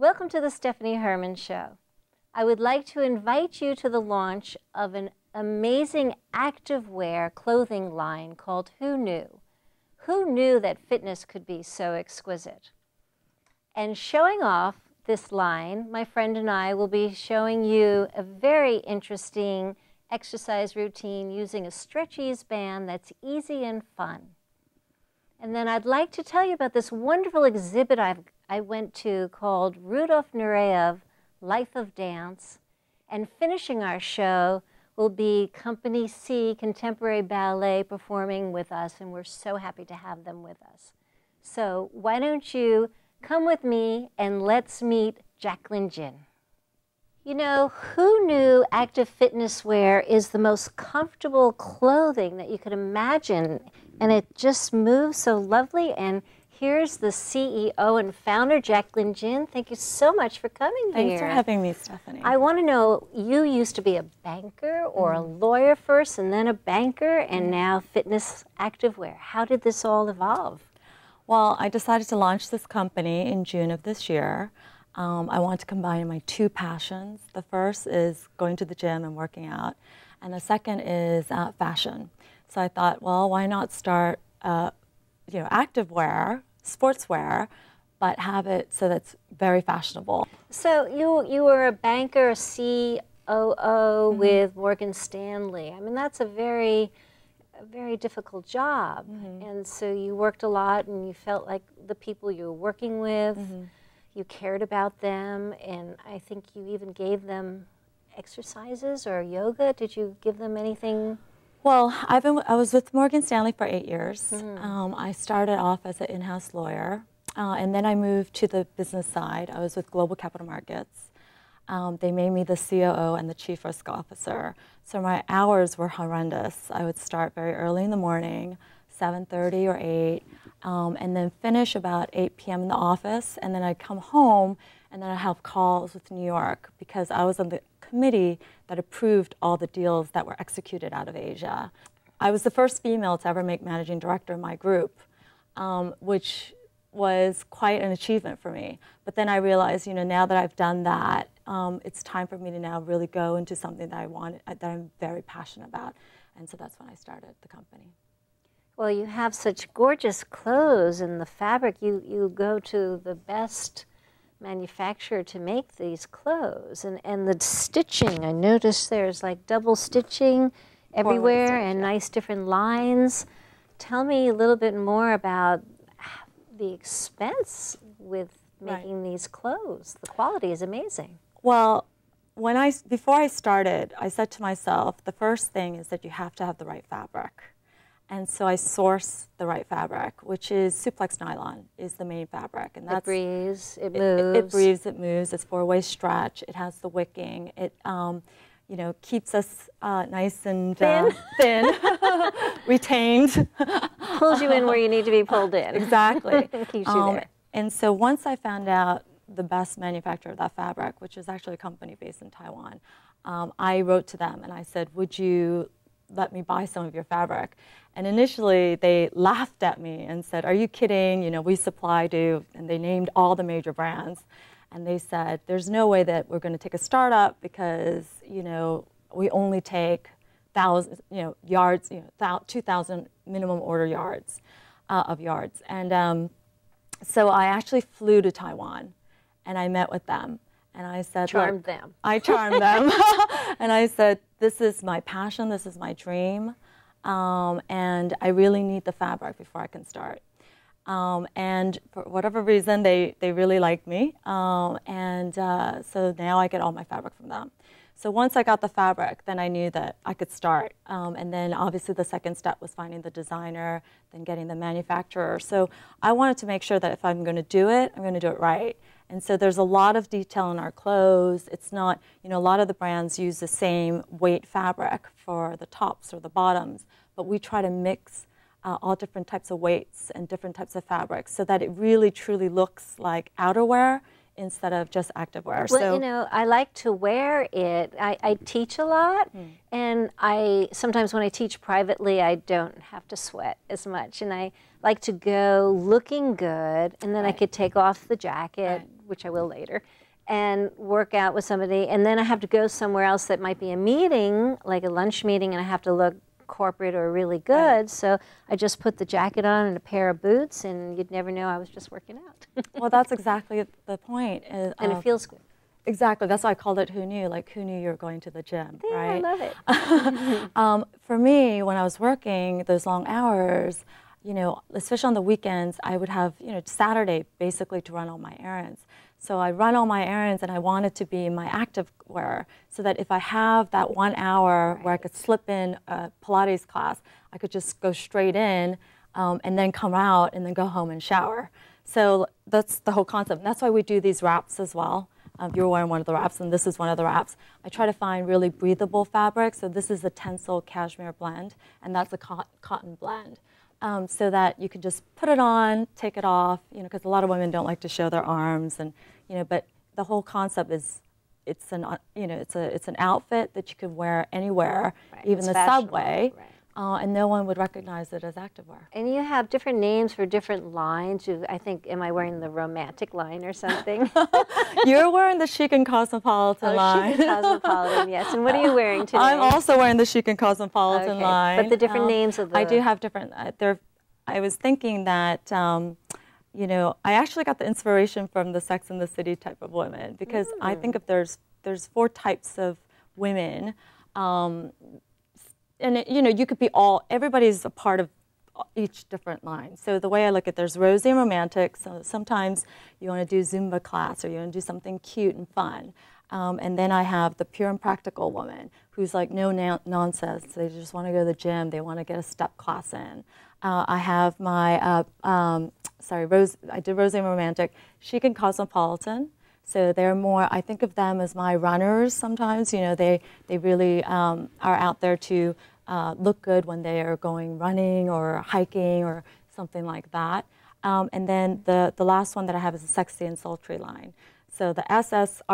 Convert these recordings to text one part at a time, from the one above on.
Welcome to the Stephanie Herman Show. I would like to invite you to the launch of an amazing activewear clothing line called Who Knew? Who knew that fitness could be so exquisite? And showing off this line, my friend and I will be showing you a very interesting exercise routine using a stretchies band that's easy and fun. And then I'd like to tell you about this wonderful exhibit I went to called Rudolph Nureyev, Life of Dance. And finishing our show will be Company C Contemporary Ballet performing with us, and we're so happy to have them with us. So why don't you come with me and let's meet Jacqueline Jin. You know, who knew active fitness wear is the most comfortable clothing that you could imagine, and it just moves so lovely. And here's the CEO and founder, Jacqueline Jin. Thank you so much for coming here. Thanks for having me, Stephanie. I want to know, you used to be a banker or a lawyer first, and then a banker, and now fitness activewear. How did this all evolve? Well, I decided to launch this company in June of this year. I want to combine my two passions. The first is going to the gym and working out, and the second is fashion. So I thought, well, why not start, activewear, sportswear, but have it so that's very fashionable. So you were a banker, a COO with Morgan Stanley. I mean, that's a very difficult job. And so you worked a lot, and you felt like the people you were working with, you cared about them, and I think you even gave them exercises or yoga. Did you give them anything? Well, I was with Morgan Stanley for 8 years. I started off as an in-house lawyer, and then I moved to the business side. I was with Global Capital Markets. They made me the COO and the Chief Risk Officer. So my hours were horrendous. I would start very early in the morning, 7:30 or 8, and then finish about 8 p.m. in the office. And then I'd come home, and then I'd have calls with New York because I was on the committee that approved all the deals that were executed out of Asia. I was the first female to ever make managing director in my group, which was quite an achievement for me. But then I realized, now that I've done that, it's time for me to now really go into something that that I'm very passionate about. And so that's when I started the company. Well, you have such gorgeous clothes, and the fabric, you go to the best manufacturer to make these clothes. And the stitching, I noticed there's like double stitching everywhere and nice different lines. Tell me a little bit more about the expense with making these clothes. The quality is amazing. Well, before I started, I said to myself, the first thing is that you have to have the right fabric. And so I source the right fabric, which is suplex nylon is the main fabric. And that's, it breathes, it moves. It breathes, it moves. It's 4-way stretch. It has the wicking. It keeps us nice and thin, retained. Pulls you in where you need to be pulled in. Exactly. Keeps you there. And so once I found out the best manufacturer of that fabric, which is actually a company based in Taiwan, I wrote to them and I said, would you let me buy some of your fabric? And initially they laughed at me and said, are you kidding? We supply to, and they named all the major brands. And they said, there's no way that we're going to take a startup because, we only take yards, 2,000 minimum order yards of yards. And so I actually flew to Taiwan and I met with them. And I said, charmed them. I charmed them. And I said, this is my passion, this is my dream, and I really need the fabric before I can start. And for whatever reason, they really liked me, so now I get all my fabric from them. So once I got the fabric, then I knew that I could start. And then obviously the second step was finding the designer, then getting the manufacturer. So I wanted to make sure that if I'm going to do it, I'm going to do it right. And so there's a lot of detail in our clothes. It's not, a lot of the brands use the same weight fabric for the tops or the bottoms, but we try to mix all different types of weights and different types of fabrics so that it really truly looks like outerwear instead of just activewear. Well, I like to wear it. I teach a lot, and sometimes when I teach privately, I don't have to sweat as much, and I like to go looking good, and then I could take off the jacket which I will later, and work out with somebody, and then I have to go somewhere else that might be a meeting, like a lunch meeting, and I have to look corporate or really good. Right. So I just put the jacket on and a pair of boots, and you'd never know I was just working out. Well, that's exactly the point. And it feels good. Exactly. That's why I called it Who Knew? Like, who knew you were going to the gym, yeah, right? I love it. For me, when I was working those long hours, you know, especially on the weekends, I would have, you know, Saturday basically to run all my errands. So I run all my errands, and I want it to be my active wear, so that if I have that 1 hour where I could slip in a Pilates class, I could just go straight in and then come out and then go home and shower. So that's the whole concept. And that's why we do these wraps as well. You're wearing one of the wraps, and this is one of the wraps. I try to find really breathable fabric. So this is a Tencel cashmere blend, and that's a cotton blend. So that you can just put it on, take it off, you know, because a lot of women don't like to show their arms, and you know. But the whole concept is, it's an outfit that you can wear anywhere, right. Even the subway. Right. And no one would recognize it as activewear. And you have different names for different lines. I think, am I wearing the romantic line or something? You're wearing the chic and cosmopolitan line. Chic and cosmopolitan, yes. And what are you wearing today? I'm also wearing the chic and cosmopolitan line. But the different names of the... I do have different... I was thinking that, you know, I actually got the inspiration from the Sex and the City type of women, because I think if there's 4 types of women, and you know, you could be everybody's a part of each different line. So the way I look at it, there's rosy and romantic. So sometimes you want to do Zumba class, or you want to do something cute and fun. And then I have the pure and practical woman, who's like no nonsense. They just want to go to the gym. They want to get a step class in. I have my, I did rosy and romantic, chic and cosmopolitan. So they're more, I think of them as my runners sometimes. You know, they really are out there to look good when they are going running or hiking or something like that. And then the last one that I have is the sexy and sultry line. So the SSRRPPCC.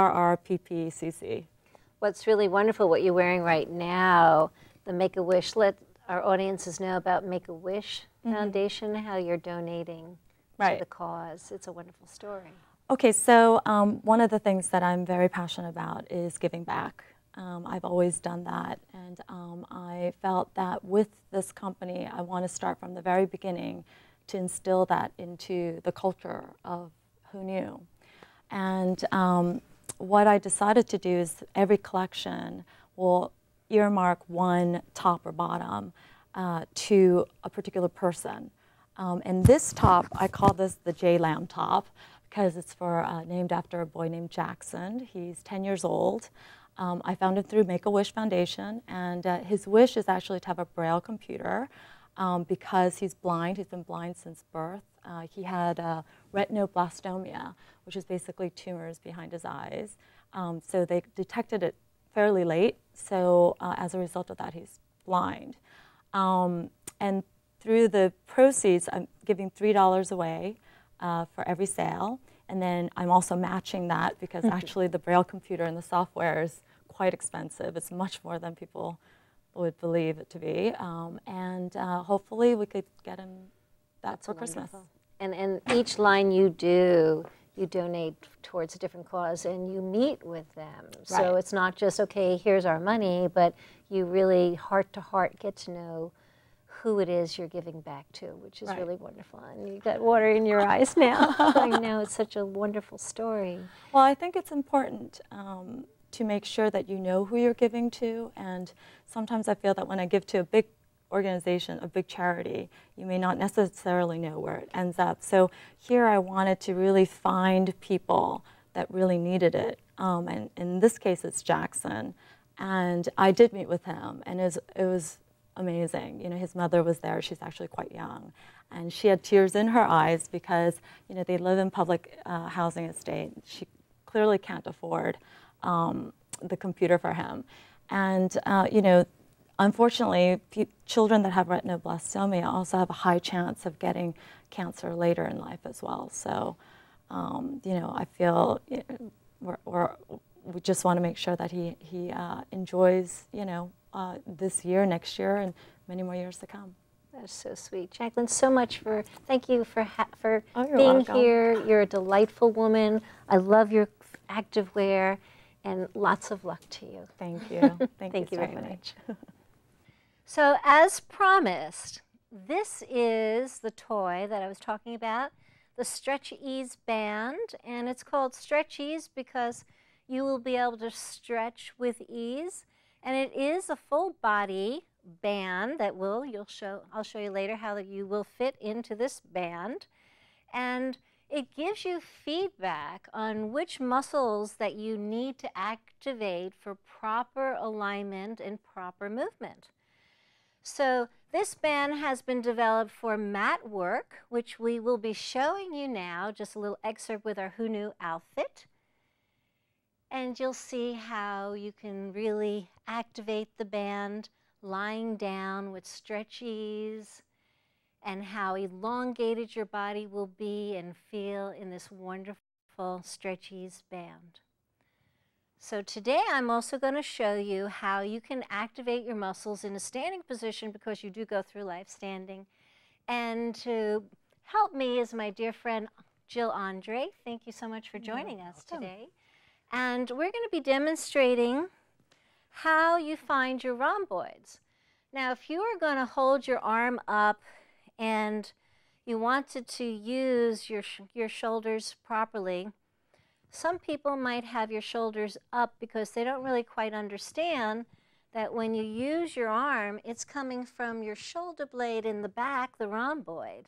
What's really wonderful, what you're wearing right now, the Make-A-Wish, let our audiences know about Make-A-Wish Foundation, how you're donating to the cause. It's a wonderful story. Okay, so one of the things that I'm very passionate about is giving back. I've always done that, and I felt that with this company, I want to start from the very beginning to instill that into the culture of Who Knew. And what I decided to do is every collection will earmark one top or bottom to a particular person. And this top, I call this the J-Lamb top, because it's named after a boy named Jackson. He's 10 years old. I found him through Make-A-Wish Foundation, and his wish is actually to have a Braille computer because he's blind. He's been blind since birth. He had retinoblastomia, which is basically tumors behind his eyes. So they detected it fairly late, so as a result of that, he's blind. And through the proceeds, I'm giving $3 away for every sale, and then I'm also matching that, because actually the Braille computer and the software is quite expensive. It's much more than people would believe it to be, and hopefully we could get him that for Christmas. And each line you do, you donate towards a different cause, and you meet with them. Right. So it's not just, okay, here's our money, but you really heart to heart get to know who it is you're giving back to, which is really wonderful. And you got water in your eyes now. I know, it's such a wonderful story. Well, I think it's important to make sure that you know who you're giving to, and sometimes I feel that when I give to a big organization, a big charity, you may not necessarily know where it ends up. So here I wanted to really find people that really needed it. And in this case, it's Jackson. And I did meet with him, and it was amazing. You know, his mother was there. She's actually quite young, and she had tears in her eyes because, you know, they live in public housing estate. She clearly can't afford the computer for him, and you know, unfortunately, children that have retinoblastomia also have a high chance of getting cancer later in life as well. So, you know, I feel we just want to make sure that he enjoys, you know, this year, next year, and many more years to come. That's so sweet. Jacqueline, thank you for Oh, you're being welcome. here. You're a delightful woman. I love your activewear, and lots of luck to you. Thank you. Thank you very Stephanie. much. So as promised, this is the toy that I was talking about, the Stretch Ease band, and it's called Stretch Ease because you will be able to stretch with ease, and it is a full body band that I'll show you later how you will fit into this band, and it gives you feedback on which muscles that you need to activate for proper alignment and proper movement. So this band has been developed for mat work, which we will be showing you now, just a little excerpt with our Who Knew outfit. And you'll see how you can really activate the band lying down with Stretch Ease, and how elongated your body will be and feel in this wonderful Stretch Ease band. So today I'm also going to show you how you can activate your muscles in a standing position, because you do go through life standing. And to help me is my dear friend Jill Andre. Thank you so much for joining us today. And we're going to be demonstrating how you find your rhomboids. Now, if you are going to hold your arm up and you wanted to use your shoulders properly, some people might have your shoulders up because they don't really quite understand that when you use your arm, it's coming from your shoulder blade in the back, the rhomboid.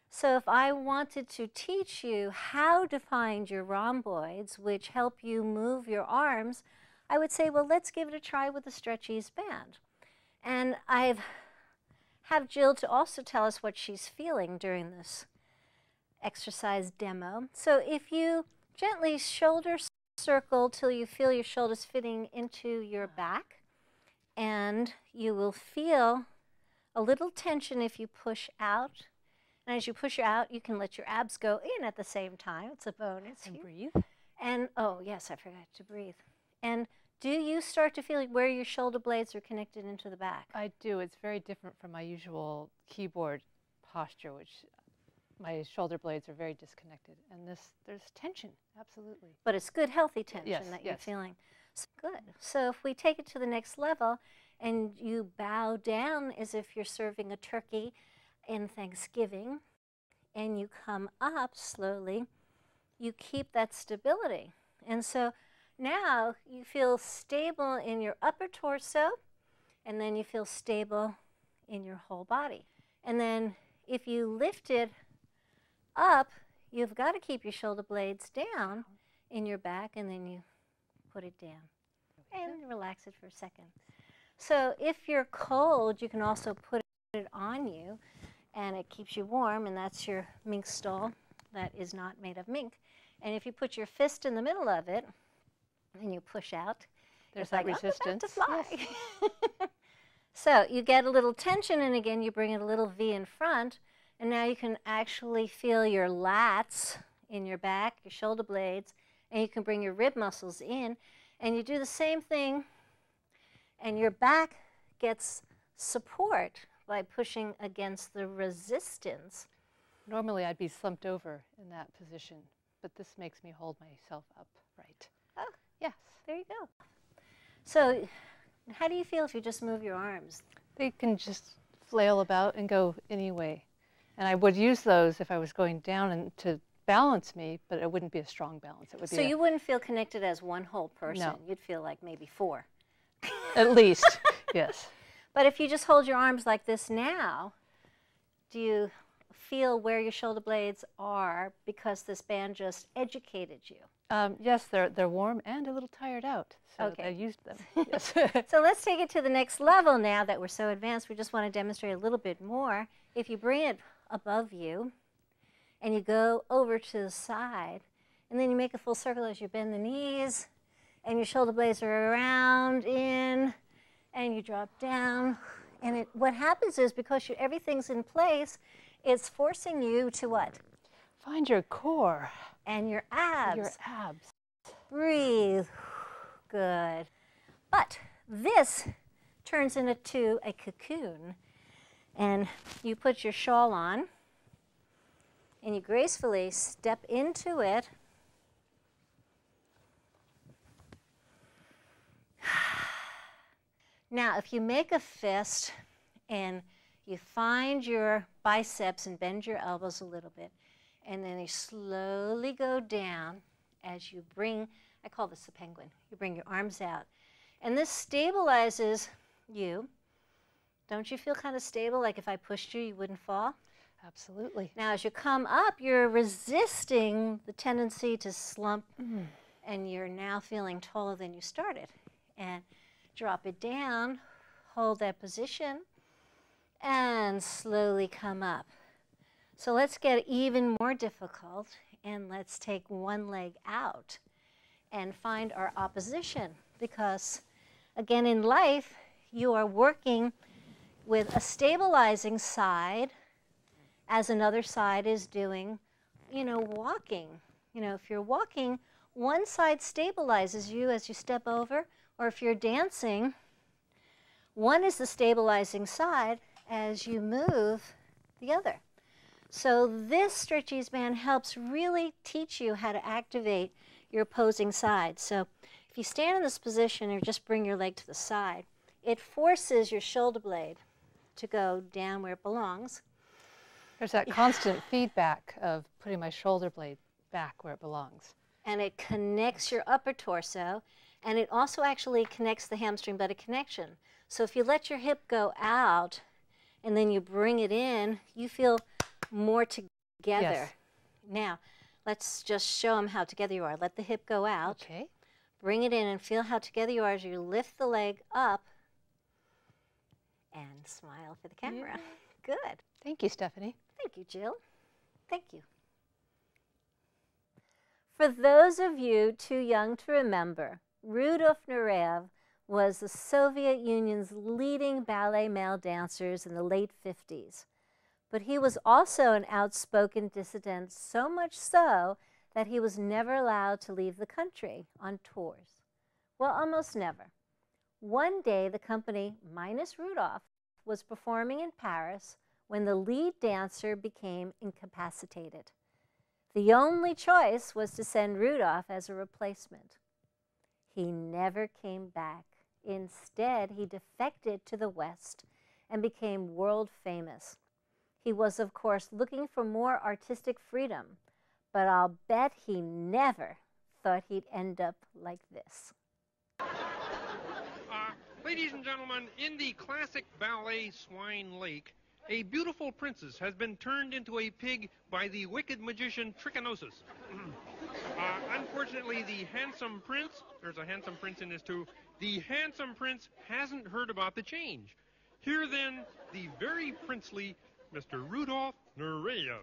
So if I wanted to teach you how to find your rhomboids, which help you move your arms, I would say, well, let's give it a try with the Stretch Ease band. And I have Jill to also tell us what she's feeling during this exercise demo. So if you gently shoulder circle till you feel your shoulders fitting into your back, and you will feel a little tension if you push out. And as you push out, you can let your abs go in at the same time. It's a bonus. And here. breathe. And, oh, yes, I forgot to breathe. And do you start to feel where your shoulder blades are connected into the back? I do. It's very different from my usual keyboard posture, which my shoulder blades are very disconnected. And there's tension, absolutely. But it's good, healthy tension Yes, that you're yes. feeling. So good. So if we take it to the next level and you bow down as if you're serving a turkey in Thanksgiving, and you come up slowly, you keep that stability. And so now you feel stable in your upper torso, and then you feel stable in your whole body. And then if you lift it up, you've got to keep your shoulder blades down in your back, and then you put it down. And relax it for a second. So if you're cold, you can also put it on you, and it keeps you warm, and that's your mink stole that is not made of mink. And if you put your fist in the middle of it and you push out, There's it's that like, resistance. I'm about to fly. Yes. So you get a little tension, and again, you bring it a little V in front, and now you can actually feel your lats in your back, your shoulder blades, and you can bring your rib muscles in, and you do the same thing, and your back gets support by pushing against the resistance. Normally, I'd be slumped over in that position, but this makes me hold myself upright. Oh, Yes. there you go. So how do you feel if you just move your arms? They can just flail about and go any way. And I would use those if I was going down and to balance me, but it wouldn't be a strong balance. It would be So you wouldn't feel connected as one whole person. No. You'd feel like maybe four. at least, yes. But if you just hold your arms like this now, do you feel where your shoulder blades are because this band just educated you? Yes, they're warm and a little tired out, so Okay. I used them. Yes. So let's take it to the next level now that we're so advanced. We just want to demonstrate a little bit more. If you bring it above you and you go over to the side, and then you make a full circle as you bend the knees, and your shoulder blades are around, in, and you drop down. And what happens is, because everything's in place, it's forcing you to what? Find your core. And your abs. Your abs. Breathe. Good. But this turns into a cocoon. And you put your shawl on, and you gracefully step into it. Now, if you make a fist and you find your biceps and bend your elbows a little bit, and then you slowly go down as you bring, I call this the penguin, you bring your arms out. And this stabilizes you. Don't you feel kind of stable, like if I pushed you, you wouldn't fall? Absolutely. Now, as you come up, you're resisting the tendency to slump, and you're now feeling taller than you started. And drop it down, hold that position, and slowly come up. So let's get even more difficult, and let's take one leg out and find our opposition, because again, in life, you are working with a stabilizing side as another side is doing, walking. If you're walking, one side stabilizes you as you step over, or if you're dancing, one is the stabilizing side as you move the other. So this stretchies band helps really teach you how to activate your opposing side. So if you stand in this position or just bring your leg to the side, it forces your shoulder blade to go down where it belongs. There's that constant feedback of putting my shoulder blade back where it belongs. And it connects your upper torso, and it also actually connects the hamstring buttock connection. So if you let your hip go out and then you bring it in, you feel more together. Yes. Now, let's just show them how together you are. Let the hip go out. Okay. Bring it in and feel how together you are as you lift the leg up and smile for the camera. Yeah. Good. Thank you, Stephanie. Thank you, Jill. Thank you. For those of you too young to remember, Rudolph Nureyev was the Soviet Union's leading ballet male dancers in the late 50s. But he was also an outspoken dissident, so much so that he was never allowed to leave the country on tours. Well, almost never. One day, the company, minus Rudolph, was performing in Paris when the lead dancer became incapacitated. The only choice was to send Rudolph as a replacement. He never came back. Instead, he defected to the West and became world famous. He was, of course, looking for more artistic freedom, but I'll bet he never thought he'd end up like this. Ladies and gentlemen, in the classic ballet Swine Lake, a beautiful princess has been turned into a pig by the wicked magician Trichinosis. Unfortunately, the handsome prince, there's a handsome prince in this too, the handsome prince hasn't heard about the change. Here then, the very princely Mr. Rudolph Nureyev.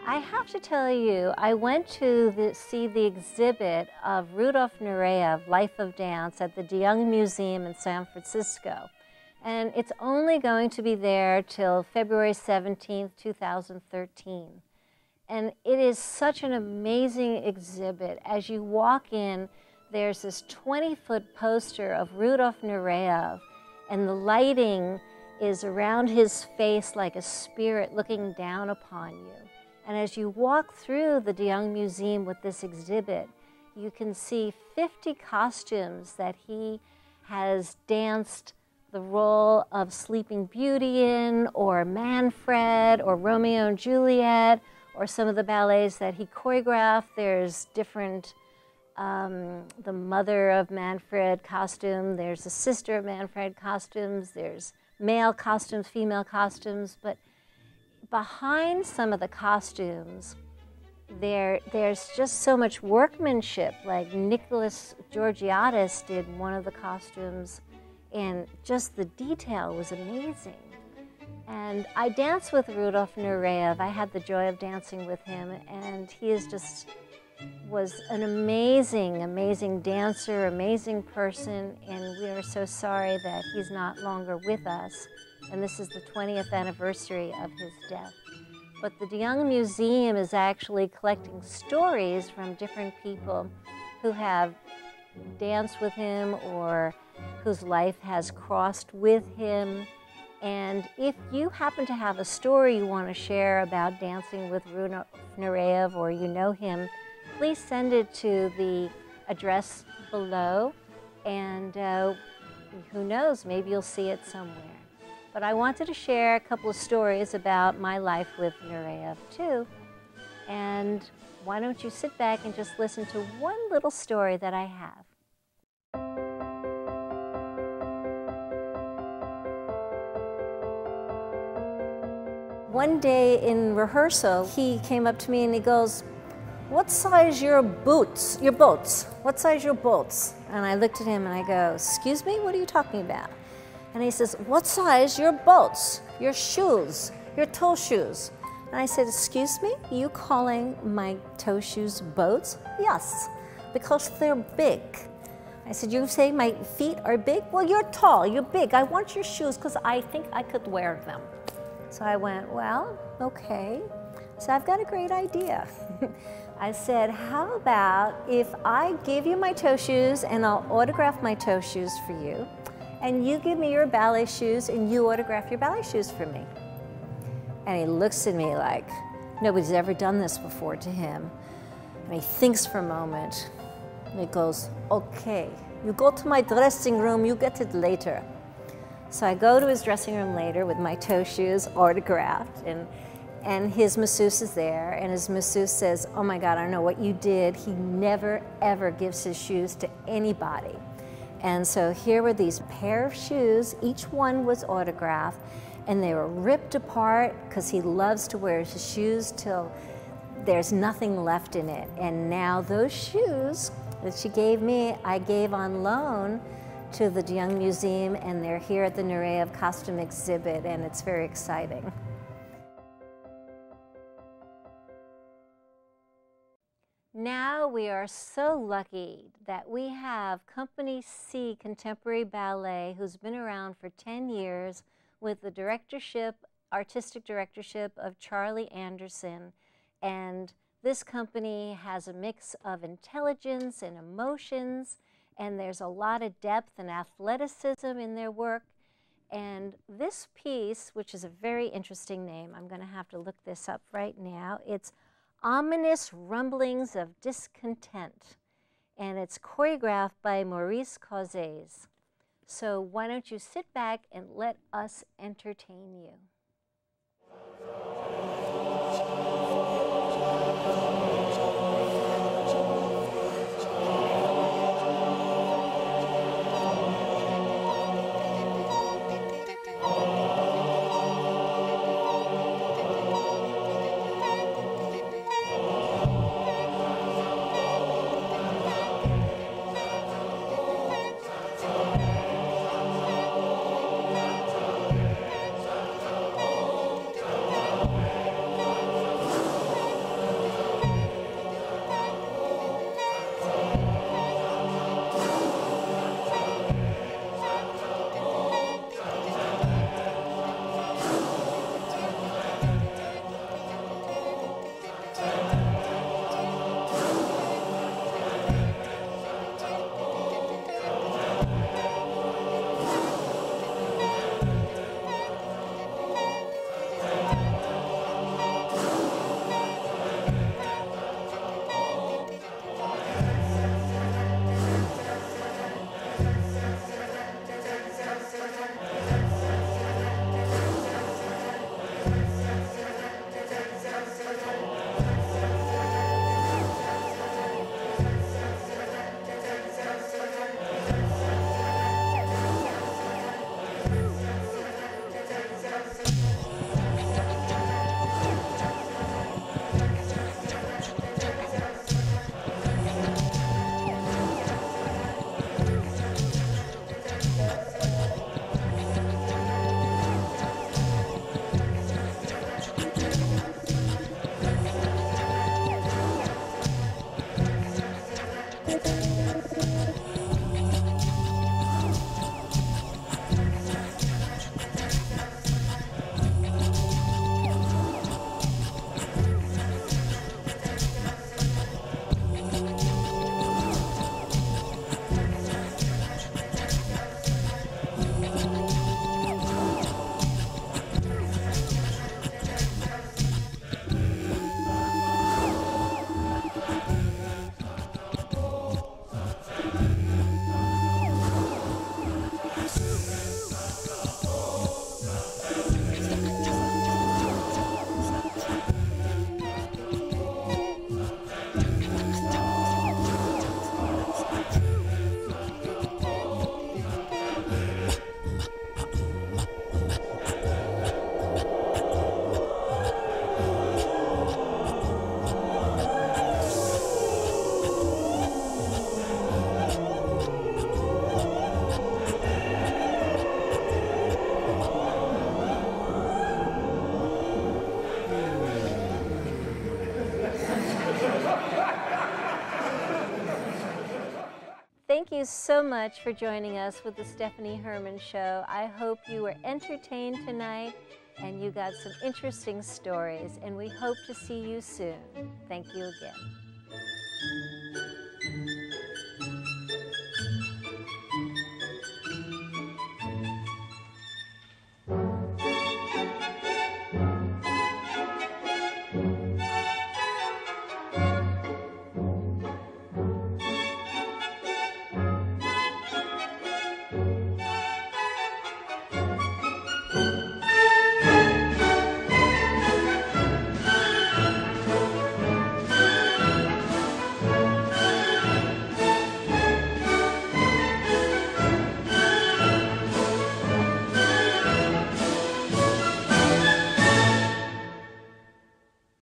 I have to tell you, I went to see the exhibit of Rudolph Nureyev, Life of Dance, at the De Young Museum in San Francisco. And it's only going to be there till February 17th, 2013. And it is such an amazing exhibit. As you walk in, there's this 20-foot poster of Rudolph Nureyev, and the lighting is around his face like a spirit looking down upon you. And as you walk through the de Young Museum with this exhibit, you can see 50 costumes that he has danced the role of Sleeping Beauty in, or Manfred, or Romeo and Juliet, or some of the ballets that he choreographed. There's different, the mother of Manfred costume, there's the sister of Manfred costumes, there's male costumes, female costumes, but behind some of the costumes, there's just so much workmanship. Like Nicholas Georgiadis did one of the costumes, and just the detail was amazing. And I danced with Rudolph Nureyev. I had the joy of dancing with him, and he was an amazing, amazing dancer, amazing person, and we are so sorry that he's not longer with us. And this is the 20th anniversary of his death. But the de Young Museum is actually collecting stories from different people who have danced with him or whose life has crossed with him. And if you happen to have a story you want to share about dancing with Rudolph Nureyev, or you know him, please send it to the address below, and who knows, maybe you'll see it somewhere. But I wanted to share a couple of stories about my life with Nureyev too. And why don't you sit back and just listen to one little story that I have. One day in rehearsal, he came up to me and he goes, "What size your boots? Your boats? What size your boats?" And I looked at him and I go, "Excuse me, what are you talking about?" And he says, "What size your boats? Your shoes, your toe shoes?" And I said, "Excuse me, are you calling my toe shoes boats?" "Yes, because they're big." I said, "You say my feet are big? Well, you're tall, you're big. I want your shoes because I think I could wear them." So I went, "Well, okay." So I've got a great idea. I said, "How about if I give you my toe shoes and I'll autograph my toe shoes for you, and you give me your ballet shoes and you autograph your ballet shoes for me?" And he looks at me like nobody's ever done this before to him. And he thinks for a moment, and he goes, "Okay, you go to my dressing room, you get it later." So I go to his dressing room later with my toe shoes autographed, and his masseuse is there, and his masseuse says, "Oh my God, I don't know what you did. He never, ever gives his shoes to anybody." And so here were these pair of shoes, each one was autographed, and they were ripped apart because he loves to wear his shoes till there's nothing left in it. And now those shoes that she gave me, I gave on loan to the de Young Museum, and they're here at the Nureyev costume exhibit, and it's very exciting. Now we are so lucky that we have Company C Contemporary Ballet, who's been around for 10 years with the directorship, artistic directorship of Charlie Anderson. And this company has a mix of intelligence and emotions, and there's a lot of depth and athleticism in their work. And this piece, which is a very interesting name, I'm going to have to look this up right now. It's Ominous Rumblings of Discontent, and it's choreographed by Maurice Causez. So why don't you sit back and let us entertain you. you so much for joining us with the Stephanie Herman Show. I hope you were entertained tonight and you got some interesting stories, and we hope to see you soon. Thank you again.